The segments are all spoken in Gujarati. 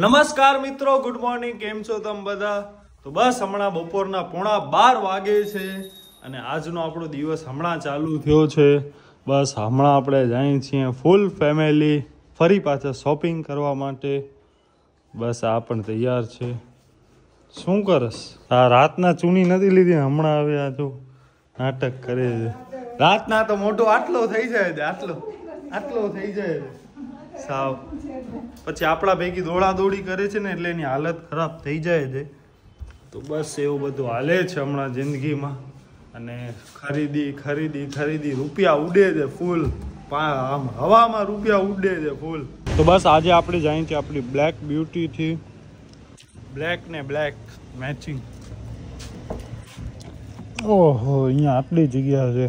નમસ્કાર મિત્રો, ગુડ મોર્નિંગ. કેમ છો તમે બધા? તો બસ હમણાં બપોરના 11:15 વાગે છે અને આજનો આપણો દિવસ હમણાં ચાલુ થયો છે. બસ હમણાં આપણે જઈએ છીએ ફૂલ ફેમિલી ફરી પાછા શોપિંગ કરવા માટે. બસ આ પણ તૈયાર છે. શું કરસ? આ રાતના ચૂની નથી લીધી, હમણાં હવે આ જો નાટક કરે છે. રાતના તો મોટો આટલો થઈ જાય છે, આટલો થઈ જાય છે સાવ. પછી આપણા ભેગી દોડાદોડી કરે છે ને એટલે એની હાલત ખરાબ થઈ જાય છે. તો બસ એવું બધું હાલે છે હમણાં જિંદગીમાં. અને ખરીદી રૂપિયા ઉડે છે ફૂલ, આમ હવામાં રૂપિયા ઉડે છે ફૂલ. તો બસ આજે આપણે જઈએ છીએ આપણી બ્લેક બ્યુટીથી. બ્લેક ને બ્લેક મેચિંગ. ઓહો, અહીંયા આટલી જગ્યા છે.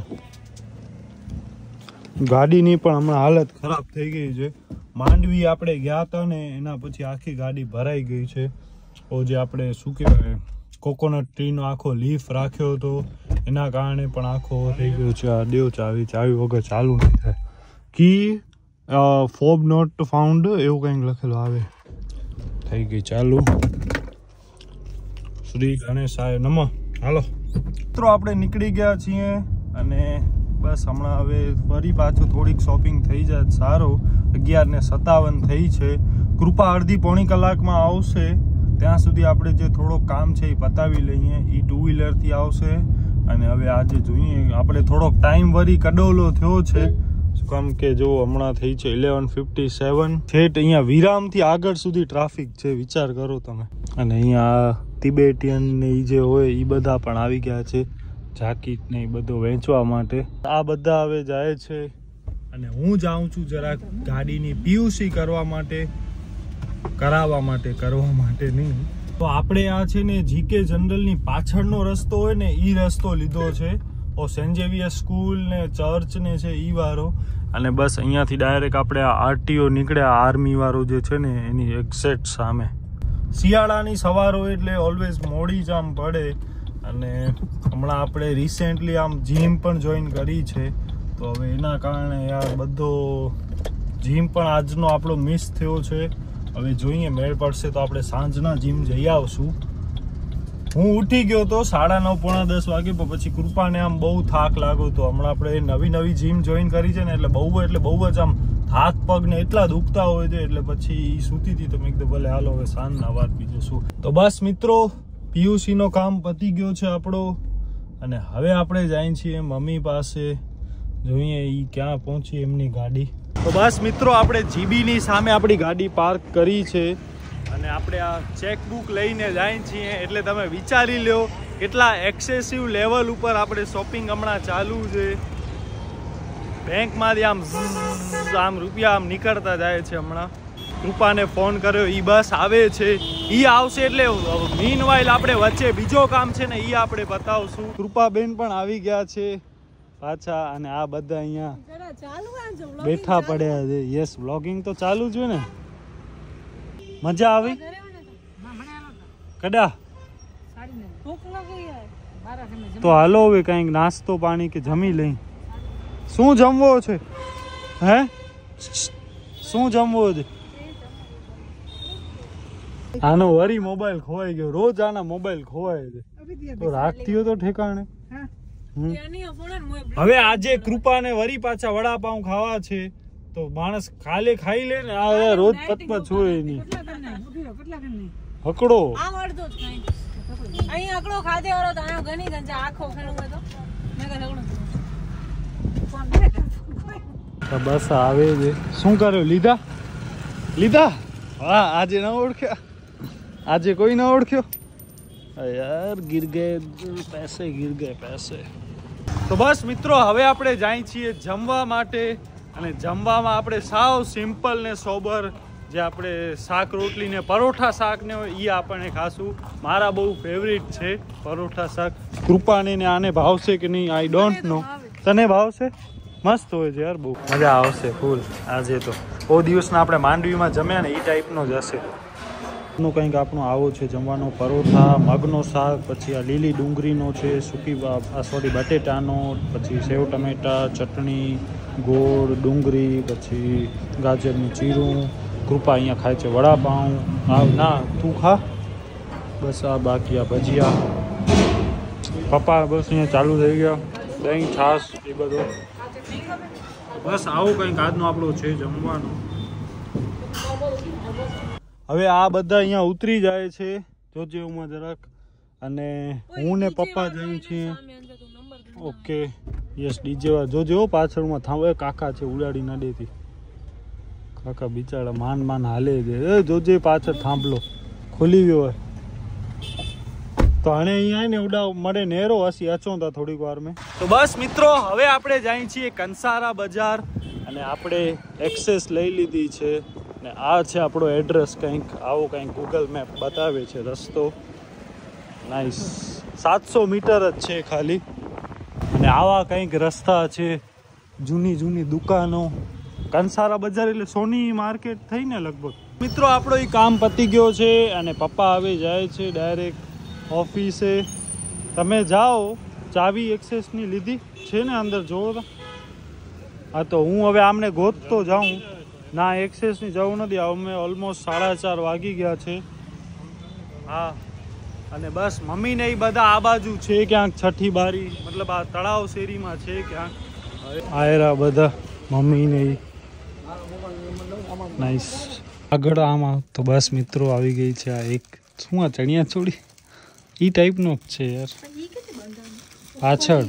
ગાડીની પણ હમણાં હાલત ખરાબ થઈ ગઈ છે. માંડવી આપણે ગયા હતા ને એના પછી આખી ગાડી ભરાઈ ગઈ છે. જે આપણે શું કહેવાય કોકોનટ ટ્રીનો આખો લીફ રાખ્યો હતો એના કારણે પણ આખો થઈ ગયો છે. આ દેવ ચાવી વગર ચાલુ નહીં થાય. કી ફોબ નોટ ફાઉન્ડ એવું કંઈક લખેલું આવે. થઈ ગઈ ચાલુ. શ્રી ગણેશાય નમઃ. હાલો મિત્રો, આપણે નીકળી ગયા છીએ અને બસ હમણાં હવે ફરી પાછું થોડીક શોપિંગ થઈ જાય સારો. 11:57 થઈ છે. કૃપા અડધી પોણી કલાકમાં આવશે. ત્યાં સુધી આપણે જે થોડોક કામ છે એ પતાવી લઈએ. એ 2 વ્હીલરથી આવશે. અને હવે આજે જોઈએ, આપણે થોડોક ટાઈમ વરી કડોલો થયો છે. શું કામ કે જો હમણાં થઈ છે 11:57. ઠેઠ અહીંયા વિરામથી આગળ સુધી ટ્રાફિક છે, વિચાર કરો તમે. અને અહીંયા તિબેટિયન ને એ જે હોય એ બધા પણ આવી ગયા છે, જાકીટ ને એ બધું વેચવા માટે. આ બધા હવે જાય છે અને હું જાઉં છું જરાક ગાડીની પીયુસી કરવા માટે નહીં. તો આપણે આ છે ને જીકે જનરલની પાછળનો રસ્તો હોય ને એ રસ્તો લીધો છે. સેન્ટ ઝેવિયર સ્કૂલ ને ચર્ચ ને છે એ વાળો. અને બસ અહીંયાથી ડાયરેક્ટ આપણે આ આરટીઓ નીકળ્યા, આર્મી વાળો જે છે ને એની એક્ઝેક્ટ સામે. શિયાળાની સવાર હોય એટલે ઓલવેઝ મોડી જ આમ પડે. અને હમણાં આપણે રિસેન્ટલી આમ જીમ પણ જોઈન કરી છે. તો હવે એના કારણે યાર બધો જીમ પણ આજનો આપણો મિસ થયો છે. હવે જોઈએ મેળ પડશે તો આપણે સાંજના જીમ જઈ આવશું. હું ઉઠી ગયો તો 9:30 પોણા 10 વાગે, પણ પછી કૃપાને આમ બહુ થાક લાગ્યો તો. હમણાં આપણે નવી જીમ જોઈન કરી છે ને એટલે બહુ જ આમ હાથ પગ ને એટલા દુખતા હોય છે એટલે પછી સૂતી હતી. તો મેં કીધું ભલે હાલો હવે સાંજના વાત બીજું શું. તો બસ મિત્રો, પીયુસી નો કામ પતી ગયો છે આપણો અને હવે આપણે જઈએ છીએ મમ્મી પાસે. જોઈએ ઈ ક્યાં પહોંચી એમની ગાડી. તો બસ મિત્રો, આપણે જીબી ની સામે આપણી ગાડી પાર્ક કરી છે અને આપણે આ ચેકબુક લઈને જઈએ છીએ. એટલે તમે વિચારી લો કેટલા એક્સેસિવ લેવલ ઉપર આપણે શોપિંગ હમણાં ચાલુ છે. બેંકમાંથી આમ રૂપિયા આમ નીકળતા જાય છે. હમણાં કૃપાને ફોન કર્યો, ઈ બસ આવે છે, ઈ આવશે એટલે મીનવાઇલ આપણે વચ્ચે બીજો કામ છે ને ઈ આપણે બતાવશું. કૃપાબેન પણ આવી ગયા છે પાછા અને આ બધા અહીંયા બેઠા પડ્યા છે. યસ, વ્લોગિંગ તો ચાલુ જ હોય ને. મજા આવી કડા? તો હાલો હવે કંઈક નાસ્તો પાણી કે જમી લઈ. શું જમવો છે? હે, શું જમવો છે? આનો વરી મોબાઈલ ખોવાઈ ગયો. રોજ આના મોબાઈલ ખોવાય છે. તો રાખતી હોય તો ઠેકાણે. હવે આજે કૃપાને વરી પાછા વડાપાઉં ખાવા છે તો માણસ ખાલે ખાઈ લે ને. આ રોજ પતપત હોય નહીં. હકડો બસ આવે છે. શું કર્યો? લીધા? હા, આજે ન ઓળખ્યા. આજે કોઈ ન ઓળખ્યો યાર. ગીર ગયે પૈસે. તો બસ મિત્રો, હવે આપણે જઈએ છીએ જમવા માટે. અને જમવામાં આપણે સાવ સિમ્પલ ને સોબર જે આપણે શાક રોટલી ને પરોઠા શાક ને હોય એ આપણે ખાશું. મારા બહુ ફેવરિટ છે પરોઠા શાક. કૃપાને ને આને ભાવશે કે નહીં આઈ ડોન્ટ નો. તને ભાવશે? મસ્ત હોય છે યાર, બહુ મજા આવશે ફૂલ. આજે તો બહુ દિવસના આપણે માંડવીમાં જમ્યા ને એ ટાઈપનો જ હશે. કંઈક આપણો આવો છે જમવાનો. પરોઠા, મગનો શાક, પછી આ લીલી ડુંગળીનો છે, બટેટાનો, પછી સેવ ટમેટા, ચટણી, ગોળ, ડુંગળી, પછી ગાજરનું ચીરું, કૃપા અહીંયા ખાય છે વડાપાઉં. ના તું ખા. બસ આ બાકી આ ભજીયા. પપ્પા બસ અહીંયા ચાલુ થઈ ગયા. દહીં છાશ એ બધું. બસ આવું કંઈક આજનો આપણો છે જમવાનું. હવે આ બધા અહીંયા ઉતરી જાય છે જોજે ઉમાં જરાક. અને હું ને પપ્પા જઈએ છીએ. ઓકે યસ ડીજે જોજે હો પાછળમાં થાંભે કાકા છે ઉડાડી ના દેતી. કાકા બિચારા માન હાલે છે. જોજે પાછળ થાંભલો ખુલી ગયો હોય તો આને અહીંયા ને ઉડા મળે નેરો હસી અચોતા થોડીક વાર મેં. તો બસ મિત્રો હવે આપણે જઈએ છીએ કંસારા બજાર અને આપણે એક્સેસ લઈ લીધી છે ને આ છે આપણો એડ્રેસ. કંઈક આવો કંઈક ગૂગલ મેપ બતાવે છે રસ્તો. નાઈસ 700 મીટર જ છે ખાલી. અને આવા કંઈક રસ્તા છે. જૂની દુકાનો. કંસારા બજાર એટલે સોની માર્કેટ થઈ ને લગભગ. મિત્રો આપણો એ કામ પતી ગયો છે અને પપ્પા હવે જાય છે ડાયરેક્ટ ઓફિસે. તમે જાઓ. ચાવી એક્સેસની લીધી છે ને અંદર જોવો તો. હા તો હું હવે આમને ગોતતો જાઉં. ના એક્સેસની જવું નથી. અમે ઓલમોસ્ટ 4:30 વાગી ગયા છે. હા અને બસ મમ્મીને એ બધા આ બાજુ છે ક્યાંક છઠ્ઠી બારી મતલબ આ તળાવ શેરીમાં છે ક્યાંક. આયરા બધા મમ્મીને નાઈસ આગળ આમાં. તો બસ મિત્રો આવી ગઈ છે આ એક શું આ ચણિયા ચોળી ઈ ટાઈપનો જ છે યાર. પાછળ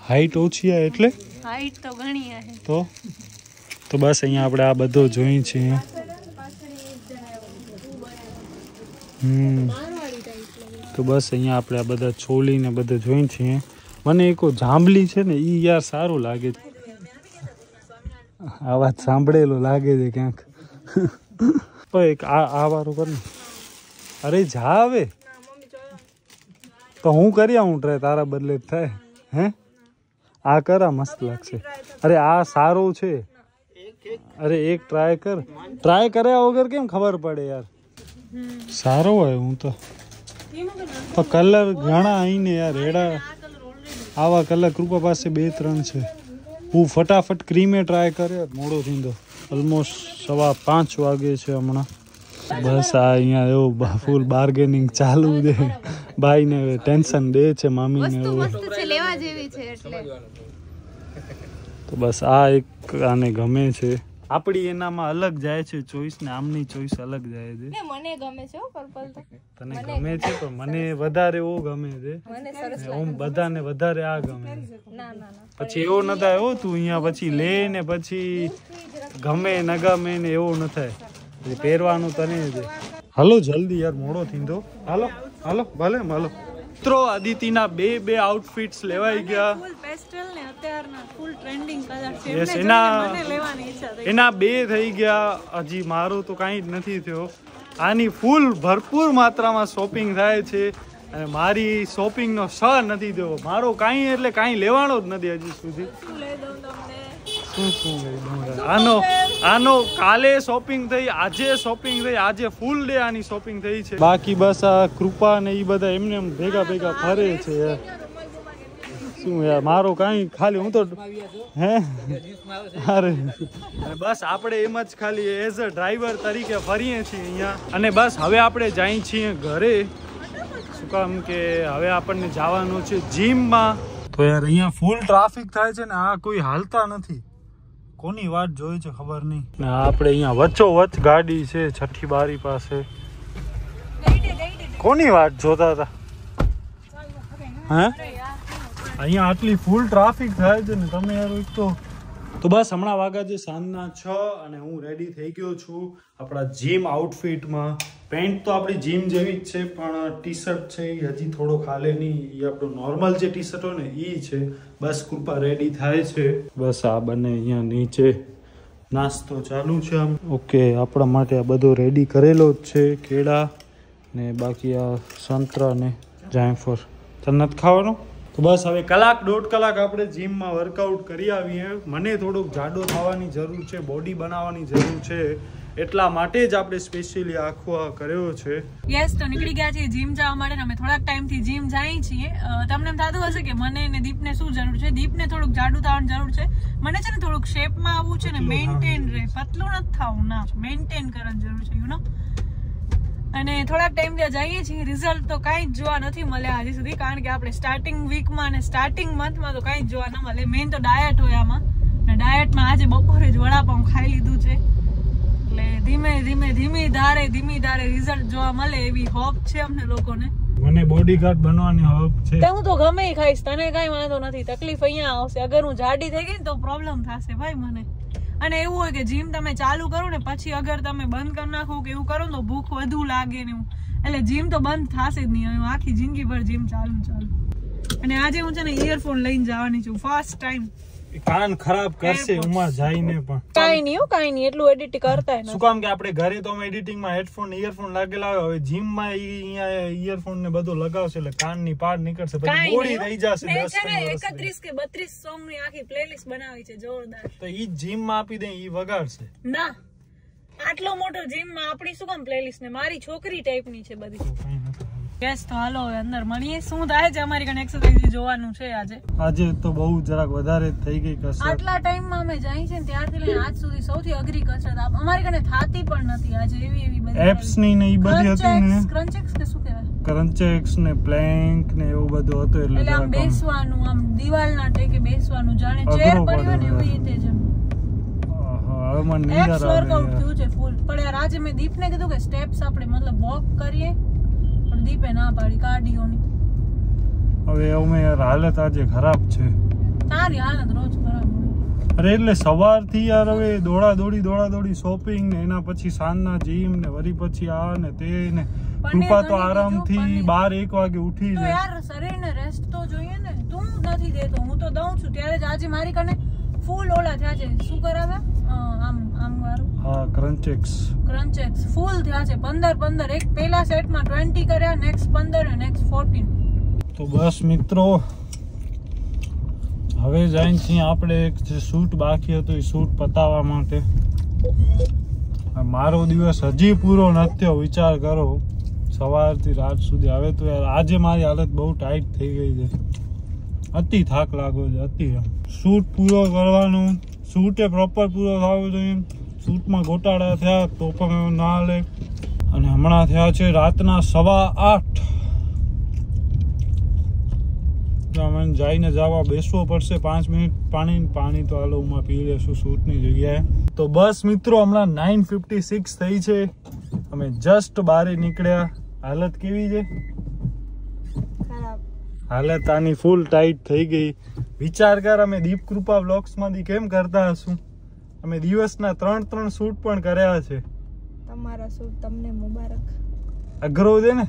હાઈટ ઓછી આ એટલે હાઈટ તો ઘણી છે તો બસ અહીંયા આપણે આ બધો જોઈ છે. તો બસ અહીંયા આપણે આ બધા છોલી ને બધું જોઈ છીએ. મને એક જાંબલી છે ને ઈ યાર સારું લાગે છે. આ વાત સાંભળેલો લાગે છે ક્યાંક. એક આ વારું કર ને. અરે જા હવે તો હું કરી આવું ટ્રાય તારા બદલે જ થાય. હે આ કરા મસ્ત લાગશે. અરે આ સારું છે. અરે એક ટ્રાય કર. ટ્રાય કર્યા વગર કેમ ખબર પડે યાર. સારો હોય હું તો કલર ઘણા આઈને યાર રેડા આવા કલર કૃપા પાસે 2-3 છે. હું ફટાફટ ક્રીમે ટ્રાય કરે. મોડો થઈને ઓલમોસ્ટ 5:15 વાગે છે હમણાં. બસ આ અહીંયા એવું ફૂલ બાર્ગેનિંગ ચાલુ છે. ભાઈને ટેન્શન દે છે મામીને એવું. તો બસ આ એક આને ગમે છે. આપણી એનામાં અલગ જાય છે ચોઈસ ને આમની ચોઈસ અલગ જાય છે. મને ગમે છે પર્પલ તો. તને ગમે છે પણ મને વધારે એવો ગમે છે. હું બધાને વધારે આ ગમે. પછી એવો ન થાય હો તું અહીંયા પછી લે ને પછી ગમે ન ગમે ને એવો ન થાય. પહેરવાનું તને છે. હાલો જલ્દી યાર મોડો થીંદો. હાલો ભલે હાલો. મિત્રો અદિતિના બે આઉટફિટ્સ લેવાઈ ગયા. એના 2 થઈ ગયા. હજી મારો તો કાંઈ જ નથી થયો. આની ફૂલ ભરપૂર માત્રામાં શોપિંગ થાય છે અને મારી શોપિંગનો સ નથી થયો. મારો કાંઈ એટલે કાંઈ લેવાનો જ નથી હજી સુધી. શું લઈ દઉં આનો કાલે શોપિંગ થઈ, આજે શોપિંગ થઈ, આજે ફૂલ ડે આની શોપિંગ થઈ છે. બાકી બસ આ કૃપા ને એ બધા એમને ભેગા ફરે છે યાર. શું યાર મારો કાંઈ ખાલી હું તો હે અરે બસ આપણે એમ જ ખાલી એઝ અ ડ્રાઈવર તરીકે ફરીએ છીએ અહીંયા. અને બસ હવે આપણે જઈએ છીએ ઘરે. શું કામ કે હવે આપણને જવાનું છે જીમમાં. તો યાર અહીંયા ફૂલ ટ્રાફિક થાય છે ને આ કોઈ હાલતા નથી. કોની વાત જોઈ છે ખબર નહીં. આપણે અહીંયા વચ્ચોવચ્ચ ગાડી છે છઠ્ઠી બારી પાસે. કોની વાત જોતા હતા હે? અહીંયા આટલી ફૂલ ટ્રાફિક થાય છે ને તમે યાર એક તો બસ હમણાં વાગ્યા છે સાંજના 6 અને હું રેડી થઈ ગયો છું આપણા જીમ આઉટફિટમાં. પેન્ટ તો આપણી જીમ જેવી જ છે પણ ટી શર્ટ છે એ હજી થોડો ખાલે નહીં. એ આપણું નોર્મલ જે ટી શર્ટ હોય ને એ છે. બસ કૃપા રેડી થાય છે. બસ આ બંને અહીંયા નીચે નાસ્તો ચાલુ છે આમ. ઓકે આપણા માટે આ બધો રેડી કરેલો જ છે. કેળા ને બાકી આ સંતરા ને જાયફળ. તને નથી ખાવાનો? તો બસ હવે 1-1.5 કલાક આપણે જીમમાં વર્કઆઉટ કરી આવીએ. મને થોડુંક જાડો થવાની જરૂર છે, બોડી બનાવવાની જરૂર છે. એટલા માટે જ આપણે સ્પેશિયલી આખો આ કર્યો છે. યસ, તો નીકળી ગયા છીએ જીમ જવા માટે. અમે થોડાક ટાઈમથી જીમ જઈએ છીએ. તમને એમ થતું હશે કે મને ને દીપને શું જરૂર છે. દીપને થોડુંક જાડું થવાની જરૂર છે. મને છે ને થોડુંક શેપમાં આવવું છે ને મેન્ટેન રહે, પતલું નથી થવું ના, મેન્ટેન કરવાની જરૂર છે, યુ નો. અને થોડાક ટાઈમ ત્યાં જઈએ છીએ. રિઝલ્ટ તો કાંઈ જ જોવા નથી મળ્યા હજી સુધી, કારણ કે આપણે સ્ટાર્ટિંગ વીકમાં અને સ્ટાર્ટિંગ મંથમાં તો કાંઈ જ જોવા ન મળે. મેઇન તો ડાયટ હોય આમાં, અને ડાયટમાં આજે બપોરે જ વડાપાઉં ખાઈ લીધું છે. એટલે ધીમી ધારે રિઝલ્ટ જોવા મળે એવી હોપ છે અમને લોકોને. મને બોડીગાર્ડ બનવાની હોપ છે. હું તો ગમે ઈ ખાઈશ, તને કાંઈ વાંધો નથી. તકલીફ અહીંયા આવશે અગર હું જાડી થઈ ગઈ ને તો પ્રોબ્લેમ થશે ભાઈ મને. અને એવું હોય કે જીમ તમે ચાલુ કરો ને પછી અગર તમે બંધ કરી નાખો કે એવું કરો ને તો ભૂખ વધુ લાગે ને એવું, એટલે જીમ તો બંધ થશે જ નહીં. હવે આખી જિંદગી ભર જીમ ચાલુ. અને આજે હું છે ને ઇયરફોન લઈને જવાની છું ફર્સ્ટ ટાઈમ. કાન ખરાબ કરશે ઉમા જઈને પણ કાઈ નહીં એટલું એડિટ કરતા શું કામ કે આપણે ઘરે તો અમે એડિટિંગમાં હેડફોન ઇયરફોન લાગેલા હોય. હવે જીમમાં અહીંયા ઇયરફોન ને બધું લગાવશે એટલે કાનની પાડ નીકળશે, પછી બોડી થઈ જશે. 31 કે 32 સોંગ ની આખી પ્લેલિસ્ટ બનાવી છે જોરદાર. તો ઈ જીમમાં આપી દે, ઈ વગાડશે ના. આટલો મોટો જીમમાં આપણી શું કામ પ્લેલિસ્ટ ને, મારી છોકરી ટાઈપની છે બધી. યસ, તો હાલો હવે અંદર મળીએ. શું થાય છે અમારી કને એક્સરસાઇઝ જોવાનું છે આજે તો બહુ જરાક વધારે થઈ ગઈ કસરત. આટલા ટાઈમમાં અમે જઈ છે ત્યારથી લઈને આજ સુધી સૌથી અઘરી કસરત અમારી કને થાતી પણ નથી આજે. એવી બધી એપ્સ ની ને ઈ બધી હતી ને, ક્રન્ચેક્સ કે શું કહેવાય, ક્રન્ચેક્સ ને પ્લેન્ક ને એવું બધું હતું. એટલે આમ બેસવાનું, આમ દિવાલના ટેકે બેસવાનું, જાણે ચેર પડી હોય ને એવી રીતે જ. હવે મને નીંદર આવે. વર્કઆઉટ થયું છે ફૂલ. પણ યાર આજે મેં દીપને કીધું કે સ્ટેપ્સ આપણે મતલબ વોક કરીએ, પણ દીપે ના પાડી કાર્ડિયોની. હવે અમે યાર હાલત આજે ખરાબ છે. તારી હાલત રોજ ખરાબ હોય. અરે એટલે સવારથી યાર હવે દોડા દોડી શોપિંગ ને એના પછી સાંજના જીમ ને વરી પછી આ ને તે ને. કૃપા તો આરામથી 12-1 વાગે ઉઠી જાય. તો યાર શરીરને રેસ્ટ તો જોઈએ ને. તું નથી દેતો, હું તો દઉં છું. ત્યારે જ આજે મારી કને ફૂલ ઓલા થયા છે. શું કરાવે આમ વાળું? હા, ક્રન્ચેક્સ ફૂલ થયા છે. 15 એક પહેલા સેટમાં 20 કર્યા, નેક્સ્ટ 15 અને નેક્સ્ટ 14. તો બસ મિત્રો, હવે જઈને આપણે એક જે શૂટ બાકી હતું એ શૂટ પતાવવા માટે. મારો દિવસ હજી પૂરો નથી થયો, વિચાર કરો, સવારથી રાત સુધી. હવે તો યાર આજે મારી હાલત બહુ ટાઈટ થઈ ગઈ છે. અતિ થાક લાગ્યો છે, અતિ. શૂટ પૂરો કરવાનું, શૂટે પ્રોપર પૂરો થવો જોઈએ. શૂટમાં ગોટાળા થયા તો પણ ના લે. અને હમણાં થયા છે રાતના 8:15. અમે જઈને જવા બેસવો પડશે 5 મિનિટ. પાણી તો હાલો ઉમાં પી લેશું શૂટની જગ્યાએ. તો બસ મિત્રો, હમણાં 9:56 થઈ છે. અમે જસ્ટ બહાર નીકળ્યા. હાલત કેવી છે? હાલત આની ફૂલ ટાઈટ થઈ ગઈ. વિચાર કર, અમે દીપ કૃપા વ્લોગ્સ માંથી કેમ કરતા હશું. અમે દિવસના 3 શૂટ પણ કર્યા છે. તમારા શૂટ તમને મુબારક. અઘરો છે ને?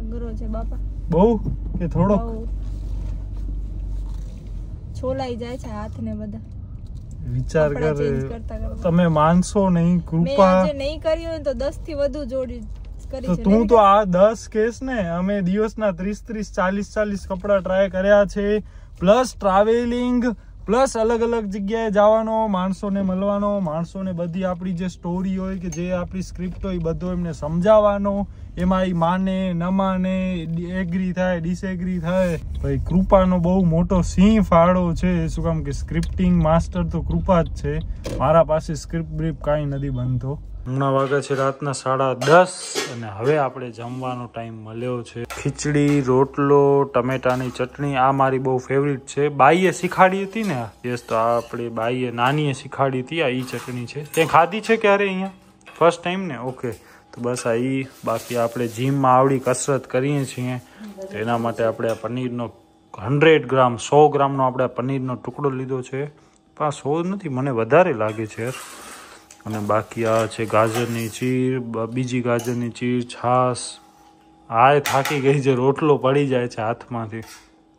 અઘરો છે બાપા. બહુ કે થોડો? છોલાઈ જાય છે હાથ ને બધા. વિચાર કર, તમે માનશો નહીં. કૃપા મેં આજે નહીં કર્યું તો 10 થી વધુ જોડી કરી છે. તું તો આ 10 કેસ ને, અમે દિવસના 30 40 કપડા ટ્રાય કર્યા છે. પ્લસ ટ્રાવેલિંગ, પ્લસ અલગ જગ્યાએ જવાનો, માણસોને મળવાનો, માણસોને બધી આપણી જે સ્ટોરી હોય કે જે આપણી સ્ક્રિપ્ટ હોય બધું એમને સમજાવવાનો. એમાં એ માને ન માને, એગ્રી થાય ડિસએગ્રી થાય. ભાઈ કૃપાનો બહુ મોટો સિંહ ફાળો છે. શું કામ કે સ્ક્રિપ્ટિંગ માસ્ટર તો કૃપા જ છે. મારા પાસે સ્ક્રિપ્ટ બ્રીફ કાંઈ નથી બનતો. હમણાં વાગે છે રાતના 10:30 અને હવે આપણે જમવાનો ટાઈમ મળ્યો છે. ખીચડી, રોટલો, ટમેટાની ચટણી. આ મારી બહુ ફેવરિટ છે. બાઈએ શીખાડી હતી ને. યસ, તો આપણે બાઈએ નાનીએ શીખાડી હતી. આ ઈ ચટણી છે. તે ખાધી છે ક્યારે અહીંયા? ફર્સ્ટ ટાઈમ ને? ઓકે, તો બસ આ ઈ. બાકી આપણે જીમમાં આવડી કસરત કરીએ છીએ તો એના માટે આપણે આ પનીરનો 100 ગ્રામ 100 ગ્રામનો આપણે પનીરનો ટુકડો લીધો છે. પણ 100 નથી, મને વધારે લાગે છે યાર. અને બાકી આ છે ગાજરની ચીર, બીજી ગાજરની ચીર, છાશ. આ થાકી ગઈ છે, રોટલો પડી જાય છે હાથમાંથી.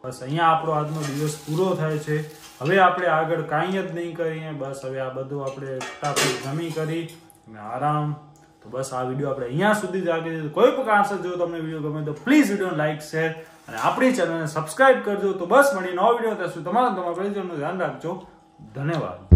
બસ અહીંયા આપણો આજનો દિવસ પૂરો થાય છે. હવે આપણે આગળ કાંઈ જ નહીં કરીએ. બસ હવે આ બધું આપણે ફટાફટ જમી કરી અને આરામ. તો બસ આ વિડીયો આપણે અહીંયા સુધી જ રાખી દીધું. કોઈ પણ કારણસર જો તમને વિડીયો ગમે તો પ્લીઝ વિડીયોને લાઈક, શેર અને આપણી ચેનલને સબસ્ક્રાઇબ કરજો. તો બસ મળી નવો વિડીયો. ત્યાં સુધી તમારા પરિજનનું ધ્યાન રાખજો. ધન્યવાદ.